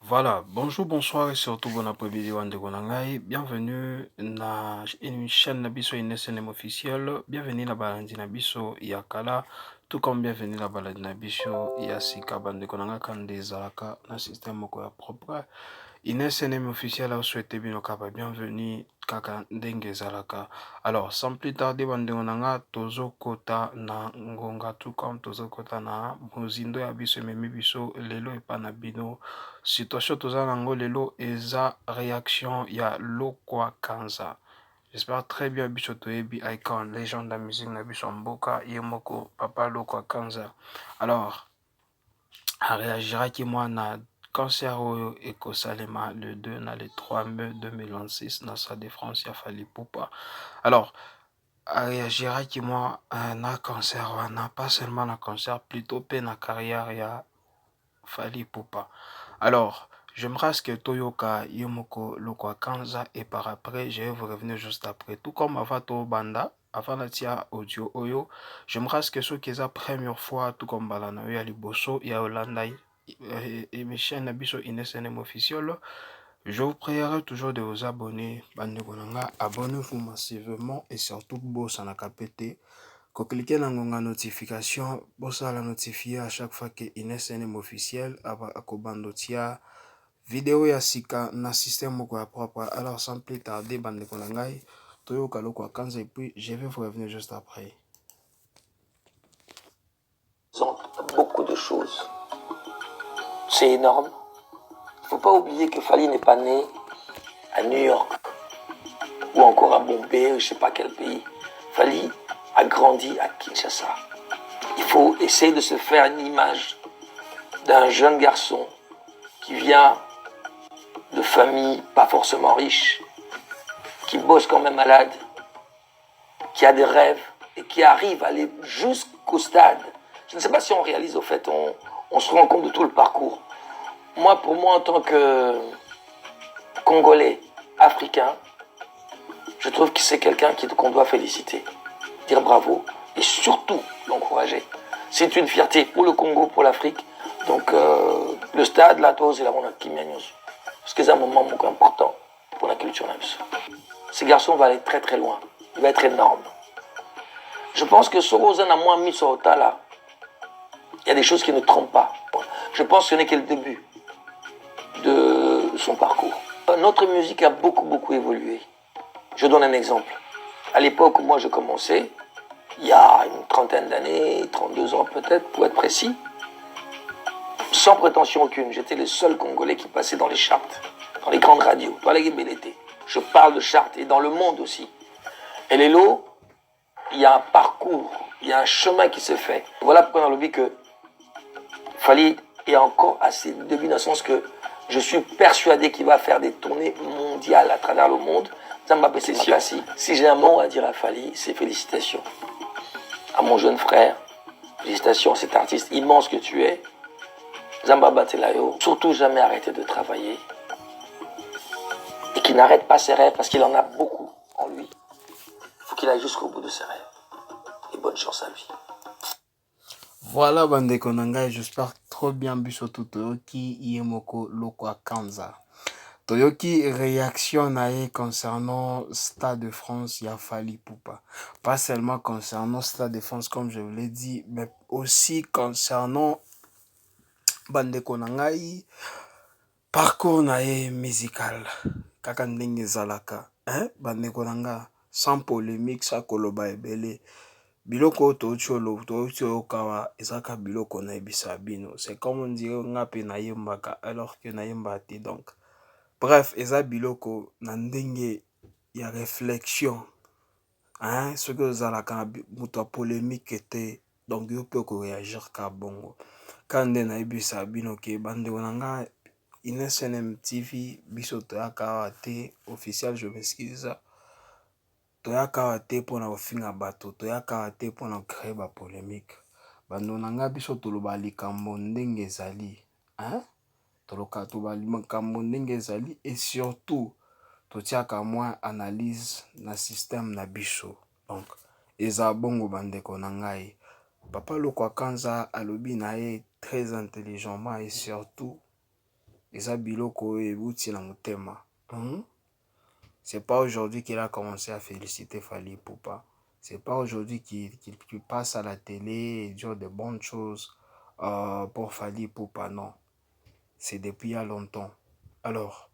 Voilà, bonjour, bonsoir et surtout bon après-midi Wande Konangai. Bienvenue na une chaîne Nabiso INSNM officiel. Bienvenue na balandi Nabiso Yakala. Tout comme bienvenue na balandi Nabiso Yasika Bande Konanga Kande Zalaka na système moko ya propre. INSNM officiel a souhaité bien bienvenue kaka ndenge zalaka. Alors, sans plus tarder, bande onanga tozo kota na ngonga tout comme tozo kota na mozindo ya biso memi biso lelo epa na bino. Situation toza nango lelo eza réaction ya Lokwa Kanza. J'espère très bien biso toyebi icon légende de la musique na biso mboka yemoko papa Lokwa Kanza. Alors, réagira qui moi na cancer oyo ekosalema le 2 na le 3 mai 2026 na Stade de France ya Fally Ipupa. Alors, réagira qui moi na cancer wana pas seulement na cancer plutôt pe na carrière ya Fally Ipupa. Alors, j'aimerais que Toyoka Yomoko Lokwa Kanza et par après, je vais vous revenir juste après. Tout comme Avato Banda, avant la tia audio Oyo, j'aimerais que ceux qui sont la première fois, tout comme Balana, ya Liboso, ya Holanda, et mes chaînes Nabiso INSNM officiel, je vous prierai toujours de vous abonner. Abonnez-vous massivement et surtout, boss en akapete. Cliquez dans la notification, pour la notifier à chaque fois que INSNM officiel akobandotia vidéo ya sika na système moko ya propre. Alors sans plus tarder, bande konangai, toyoka Lokwa Kanza et puis je vais vous revenir juste après. Beaucoup de choses. C'est énorme. Il ne faut pas oublier que Fally n'est pas né à New York ou encore à Bombay, ou je ne sais pas quel pays. Fally a grandi à Kinshasa. Il faut essayer de se faire une image d'un jeune garçon qui vient de famille pas forcément riche, qui bosse quand même malade, qui a des rêves et qui arrive à aller jusqu'au stade. Je ne sais pas si on réalise au fait, on se rend compte de tout le parcours. Moi, pour moi, en tant que Congolais, Africain, je trouve que c'est quelqu'un qu'on doit féliciter, dire bravo et surtout l'encourager. C'est une fierté pour le Congo, pour l'Afrique. Donc, le stade, la dose et la ronde qui parce que c'est un moment important pour la culture. Ce garçon va aller très très loin. Il va être énorme. Je pense que Sorozan a moins mis sur là. Il y a des choses qui ne trompent pas. Je pense que ce n'est que le début de son parcours. Notre musique a beaucoup évolué. Je donne un exemple. À l'époque où moi je commençais, il y a une trentaine d'années, 32 ans peut-être, pour être précis, sans prétention aucune, j'étais le seul Congolais qui passait dans les charts, dans les grandes radios. Je parle de charts et dans le monde aussi. Et les lots, il y a un parcours, il y a un chemin qui se fait. Voilà pourquoi on a dit que Fally est encore à ses débuts, dans le sens que je suis persuadé qu'il va faire des tournées mondiales à travers le monde. Si j'ai un mot à dire à Fally, c'est félicitations. À mon jeune frère, félicitations à cet artiste immense que tu es. Zamba Batelayo, surtout jamais arrêter de travailler. Et qu'il n'arrête pas ses rêves parce qu'il en a beaucoup en lui. Il faut qu'il aille jusqu'au bout de ses rêves. Et bonne chance à lui. Voilà, bande konangai, j'espère trop bien biso Toyoki Yemoko Lokwa Kanza. Toyoki réaction nae concernant Stade de France ya Fally Ipupa. Pas seulement concernant Stade de France comme je vous l'ai dit, mais aussi concernant bande konangai parcours nae musical. Kaka ndenge zalaka, hein? Bande konanga sans polémique, sans koloba ebele. Biloko to kawa ezaka biloko na ebisa bino. C'est comme on dirait ngape na yembaka alors que na yembati donc. Bref, eza biloko na ndenge ya réflexion. Hein, ce que ozalaka muto polémique était donc yo peut réagir ka bongo. Kande na ebisa bino ke bande onanga INSNM TV biso toyaka te officiel, je m'excuse. Toyaka te pona ofinga bato, toyaka te pona créer ba polémique. Bando nanga biso toloba likambo ndenge ezali, hein? Toloka toba likambo ndenge ezali et surtout totiaka moins analyse na système na biso. Donc eza bongo bandeko na ngai. Papa Lokwa Kanza alobi na ye très intelligemment et surtout eza biloko ebuti na motema. C'est pas aujourd'hui qu'il a commencé à féliciter Fally Ipupa. C'est pas aujourd'hui qu'il passe à la télé et dire de bonnes choses pour Fally Ipupa, non. C'est depuis il y a longtemps. Alors,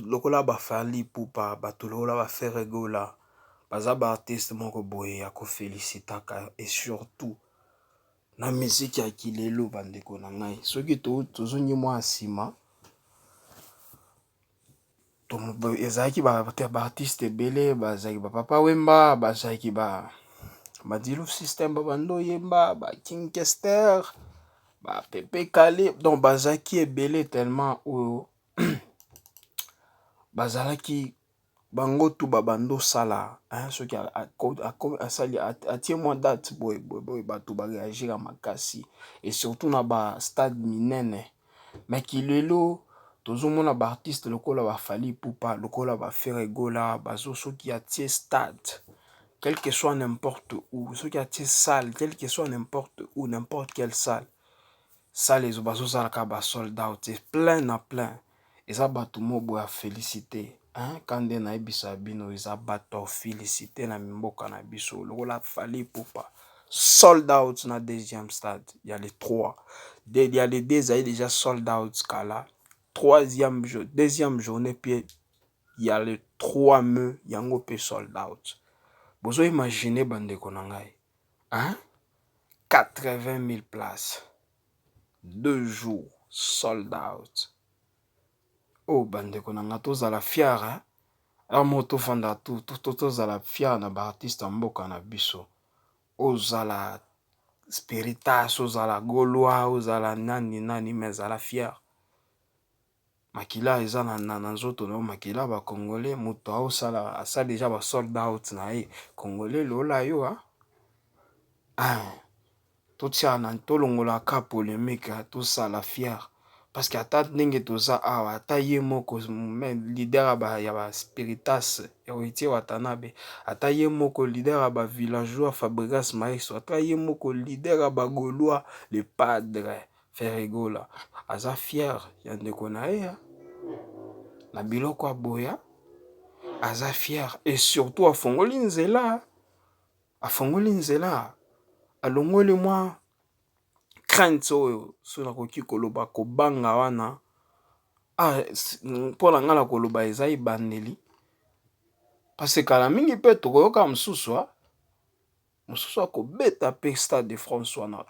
lokola Fally Ipupa, lokola Ferregola, baza ba artiste moko boye ya ko félicitaka et surtout na musique ya kilelo bandeko na ngai. Soki tozongi mwa nsima, ezalaki ba artiste ebele, bazalaki ba Papa Wemba, bazalaki ba Madilu System, babando yemba, ba King Kester, ba Pepe Kale, donc bazalaki ebele tellement oyo bazalaki bango tu babando sala, soki asali atie mwa date boy bato ba réagir makasi et surtout na ba stade minene. Mais kilelo tozomona ba artiste lokola ba Fally Ipupa, lokola ba Ferregola, bazo soki atie stade, quel que soit n'importe où, soki atie salle, quel que soit n'importe où, n'importe quelle salle les bazo salaka ba sold out, c'est plein na plein. Eza bato mobo ya félicité, kande na ebisa bino, eza bato félicité na mimboka na biso, lokola Fally Ipupa sold out na deuxième stade, il y a les 3. Il y a les 2 aïe déjà sold out kala. Deuxième journée, puis il y a les 3 me, yango pe sold out. Bozo imaginer bandeko na ngai, 80 000 places, 2 jours sold out. Oh bandeko na nga tozala fier, amo tofanda tozala fier na ba artiste mboka na biso. Ozala Spiritas, ozala Gaulois, ozala nani, mais ozala fier. Makila eza na nzoto na makila ba Congolais, moto aosala asa déjà ba sold out na ye. Congolais lola yo totia na tolongola ka polémique, tosala fier. Parce que ata ndenge toza awa, ata ye moko leader ya ba Spiritas, Héritier Watanabe, ata ye moko leader ya ba villageois Fabregas Maestro, ata ye moko leader ya ba Gaulois le Padre Ferregola, aza fier ya ndeko na ye na biloko aboya, aza fier et surtout afongoli nzela, alongoli mwa crainte oyo so nakoki koloba kobanga wana mpona nga na koloba eza ebandeli, parce que kala mingi mpe tokoyoka mosusu akobeta mpe Stade de France wana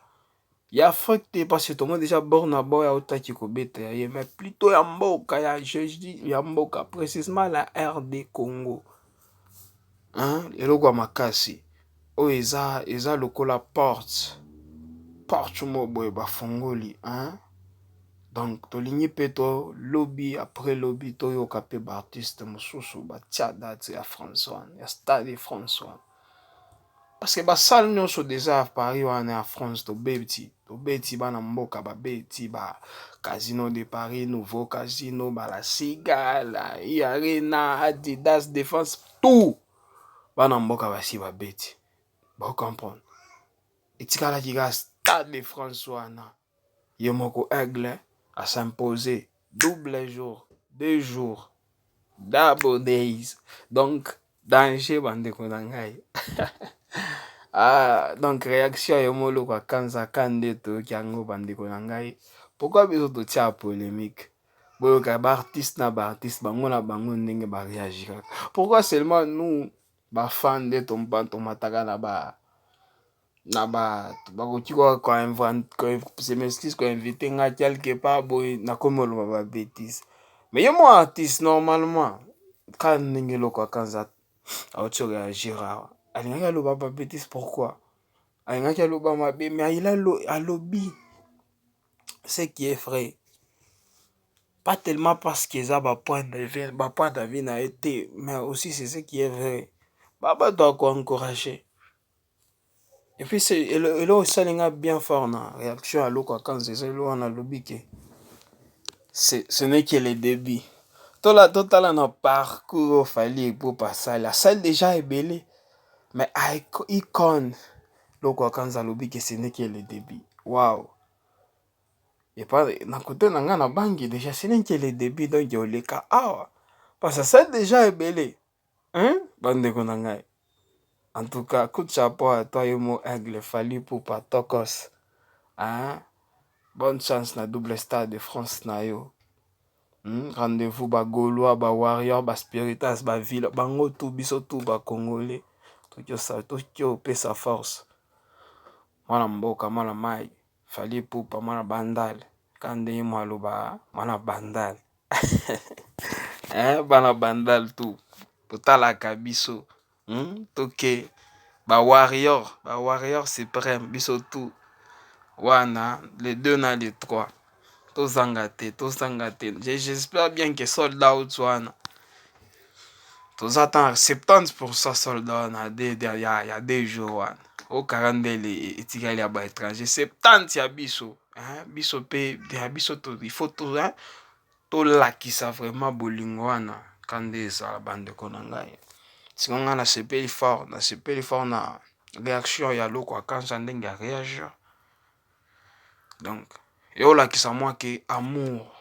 ya Afrique te, parce que tomoni déjà bord na bord ya otaki kobeta ya ye, mais plutôt ya mboka ya mboka précisément la RD Congo, eloko ya makasi oyo eza lokola porte mo boye bafongoli, donc tolingi mpe to lobby après lobby toyoka mpe ba artiste mosusu batia date ya France wana, ya Stade de France wana, parce que basale nyonso déjà à Paris wana ya France tobeti bana mboka babeti ba Casino de Paris, Nouveau Casino, ba la Cigale, Arena, Adidas, Défense, tout bana mboka basi babeti, ba comprendre. Etikalaki ka Stade de France wana, ye moko Aigle a s'imposer double jour, 2 jours, double days, donc danger bandeko na ngai. Donc réaction ya moloko kanza kande to kiango bandeko na ngai. Pourquoi biso to tia polémique? Boyoka ba artiste na ba artiste bango na bango ndenge ba réagir. Pourquoi seulement nous ba fans de tombanto mataka na ba bakoki ko inviter nga quelque part boy na komolo ba bêtise. Mais yo mo artiste normalement quand ndenge loko kanza auto réagir alingaki aloba ba bêtise, pourquoi alingaki aloba mabe, mais il a alobi ce qui est vrai, pas tellement parce que ça va point de vue n'a été, mais aussi c'est ce qui est vrai, baba doit encourager. Et puis c'est là ça linga bien fort na réaction à loko quand c'est là on a lobby que ce n'est que le début. Total na parcours Fally Ipupa la salle déjà est belée, mais icône loko kanza lobby que ce n'est que le début. Waouh, Et pas na côté nanga na bangi déjà c'est n'est que le début donc yo le ka awa parce que ça déjà est belé hein bande konanga. En tout cas coup de chapeau à toi Yomo Aigle Fally Ipupa Tokos hein. Bonne chance na double stade de France na yo. Rendez-vous ba Gaulois, ba Warrior, ba Spiritas, ba Ville, bango tout biso tout ba Congolais. Tokyo pesa force. Mwana mboka, mwana mai. Fally Ipupa, mwana bandal. Kande mwalo ba, mwana bandal. Bana bandal tout. Totalaka biso. Toke. Ba Warrior suprême, biso tout. Wana, les 2 na les 3. Tozangate. J'espère bien que soldat ou wana. Tozatang 70% soldat wana. Il y a des jours wana. Au 40 les etikali ya ba étranger. 70 ya biso. Biso pe, ya biso to, il faut tout, to lakisa vraiment bolingo wana. Kande sa la bande konangai. Sinon nga na sepeli fort na réaction ya loko akansa ndenge ya réagir. Donc, et on lakisa moi que amour.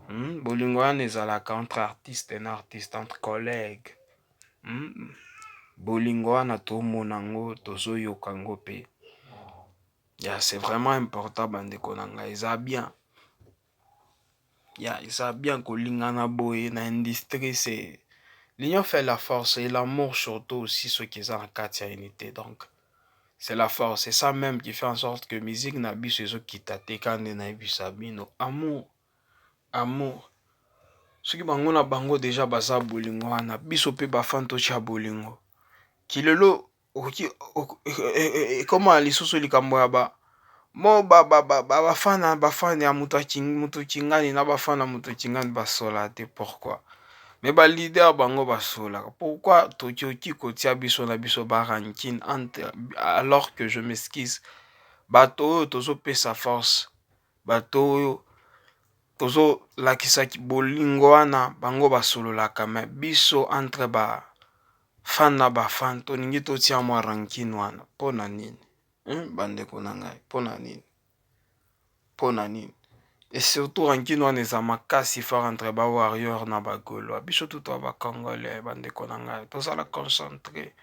Bolingo wana ezalaka entre artiste et artiste, entre collègues. Bolingo wana tomona ngo tozoyoka ngo pe. C'est vraiment important bande konanga, eza bien. Eza bien kolingana boye na industrie c'est l'union fait la force et l'amour surtout aussi ceux qui sont en quartier unité donc. C'est la force, c'est ça même qui fait en sorte que musique na biso ezo kitate kande na bisabino. Amour. Ce qui bango na bango déjà baza bolingo wana biso pe bafanto cha bolingo. Kilelo comment lisusu likambo ya ba mo bafana ya mutu kingani na bafana mutu kingani basola te pourquoi? Mais ba leader bango basola. Pourquoi Tokyoki kotia biso na biso barankin alors que je m'excuse. Bato tozo pesa force. Bato tozo lakisa ki bolingo wana bango basolola kama biso entre ba fan na ba fan to ningi to tia mwa rankin wana pona nini bande konanga pona nini et surtout rankin wana eza makasi fort entre ba Warrior na ba Gaulois biso tout ba Congolais bande konanga to sala concentré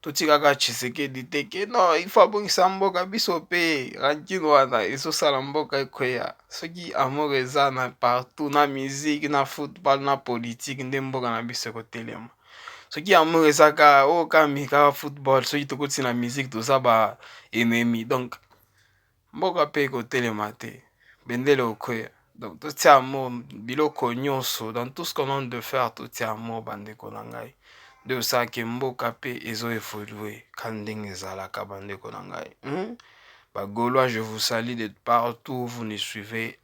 to tikaka Tshisekedi teke non il faut abongisa mboka biso pe rankin wana eso sala mboka ekoya soki amour eza na partout na musique na football na politique nde mboka na biso kotelema. Soki amour ezaka kamika football soki tokoti na musique toza ba ennemi donc mboka pe kotelema te bendele okoya donc totia amour biloko nyonso dans tout ce qu'on a de faire totia amour bande konangai de osaki mboka pe ezo évoluer kandenge ezalaka bande konangai. Ba Gaulois je vous salue de partout où vous nous suivez,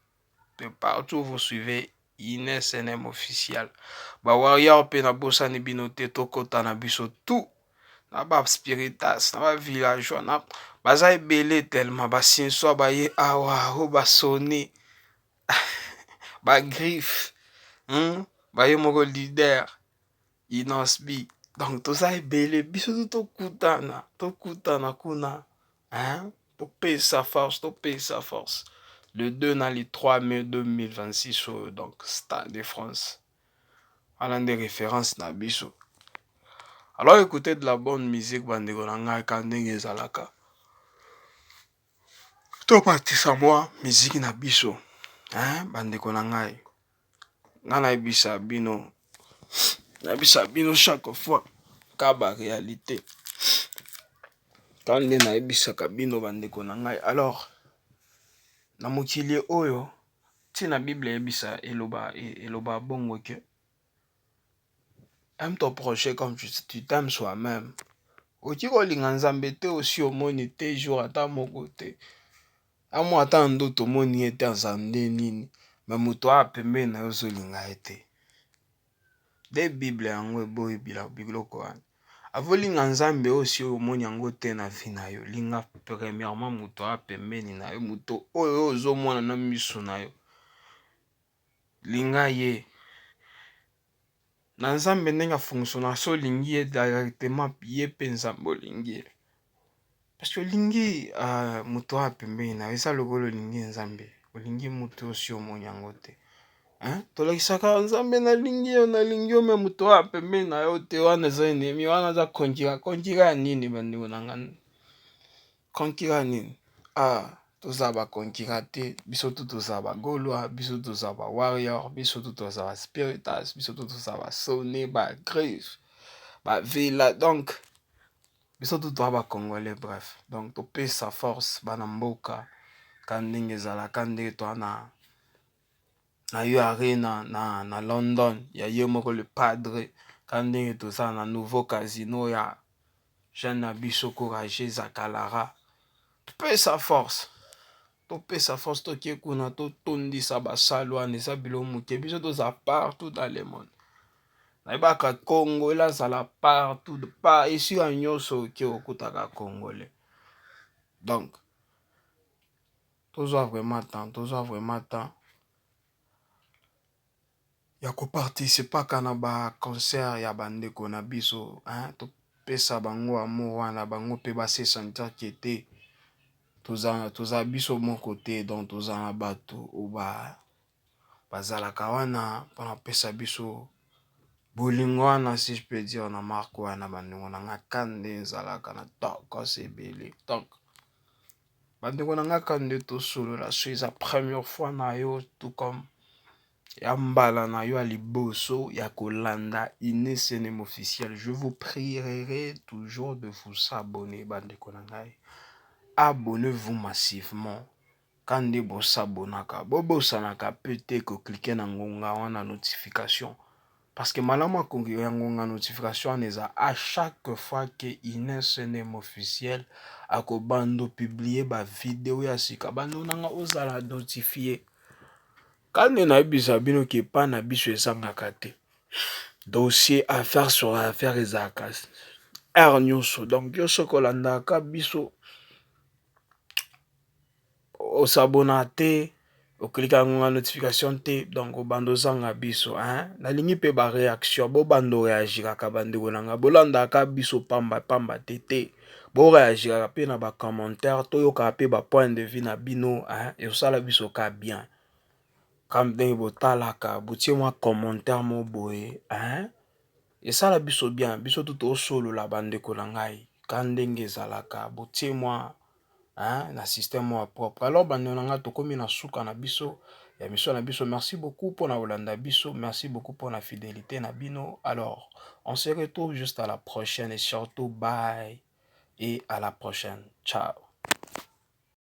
de partout où vous suivez INSNM officiel. Ba Warrior pe na bosani binote tokota na biso tout na ba Spiritas na ba villageois na baza ebele tellement basinso baye awa o basoni ba griffe baye moko leader Inosbi donc toza ebele biso tokutana kuna to pesa force le 2 na le 3 mai 2026 donc Stade de France. Voilà des références na biso. Alors écoutez de la bonne musique bande konanga kandenge ezalaka. To patisa moi musique na biso. Bande konanga. Ngana ebisa bino. Na bisa bino chaque fois kaba réalité. Kande na ebisa kabino bande konanga. Alors na mokili oyo tina Bible ebisa eloba bongo ke aime ton projet comme tu t'aimes soi-même. Oki kolinga nzambe te aussi omoni te jour ata moko te. Amo ata ndoto moni ete nzambe nini. Mais muto a pembeni na yo zolinga ete. De Bible yango eboyi biloko wana. Avolinga nzambe aussi omoni yango te na vie na yo. Linga premièrement muto a pembeni na yo. Muto oyo ozomona na miso na yo. Linga ye. Na nzambe ndenge fonctionne so lingi ye directement ye pe nzambe olingi. Parce que lingi muto a pembeni na yo eza lokolo lingi nzambe. olingi moto osi omoni yango te. Tolakisaka nzambe nalingi yo me moto oyo pembeni na yo te, wana eza ennemi, wana aza konkira ya nini bandeko na nga? Konkira ya nini? Toza bakonkira te, biso tu toza bagaulois, biso toza ba warrior, biso tu toza ba spiritas, biso tu toza basone, bagrave, bavela, donc biso tu toza bacongolais. Bref, donc topesa force bana mboka ka ndenge ezalaka, ndenge toza na yo arena na London ya ye moko le padre, ka ndenge toza na nouveau casino ya jeune na biso courageux Zakalara. Topesa force tokie kuna totondisa basalo wana, eza bilo moke, biso toza partout dans le monde. Nayebaka Congo elazala partout, esika nyonso oke okutaka congolais. Donc tozwa vraiment temps ya koparticipaka na baconcert ya bandeko na biso, topesa bango amour wana, bango mpe base sentir ke te toza biso moko te. Donc toza na bato oyo bazalaka wana mpona pesa biso bolingo wana, si je peux dire, na marque wana bandeko na nga kande ezalaka na tokos ebele. Donc bandeko na nga kande tosolola, so eza première fois na yo, tout comme ya mbala na yo ya liboso ya kolanda INSNM officiel, je vous prierai toujours de vous abonner. Bandeko na ngai, abonnez-vous massivement. Kande bosabonaka, bobosanaka pete ko cliquer na ngonga wana notification, parce que malamu akongi ya ngonga notification eza à chaque fois que INSNM officiel akobando publier ba vidéo ya sika, bando nanga ozala notifié. Kande na ebisa bino ke pa na biso ezangaka te, dossier affaire sur affaire ezaka air nyonso. Donc yo soko landaka biso osabona te, oklika ngonga notification te, donc obando zanga biso. Nalingi pe ba réaction, bo bando réagiraka bandeko nanga, bolandaka biso pamba te, bo réagiraka pe na ba commentaire, toyoka pe ba point de vue na bino, esala biso ka bien. Comme ndenge botalaka, botie mwa commentaire mo boye, esala biso bien, biso tu tosolola bandeko na ngai, ka ndenge ezalaka, botie mwa na système moi propre. Alors bandeko na nga tokomi na suka na biso ya mission na biso. Merci beaucoup pour na olanda biso, merci beaucoup pour la fidélité na bino. Alors on se retrouve juste à la prochaine et surtout bye et à la prochaine. Ciao.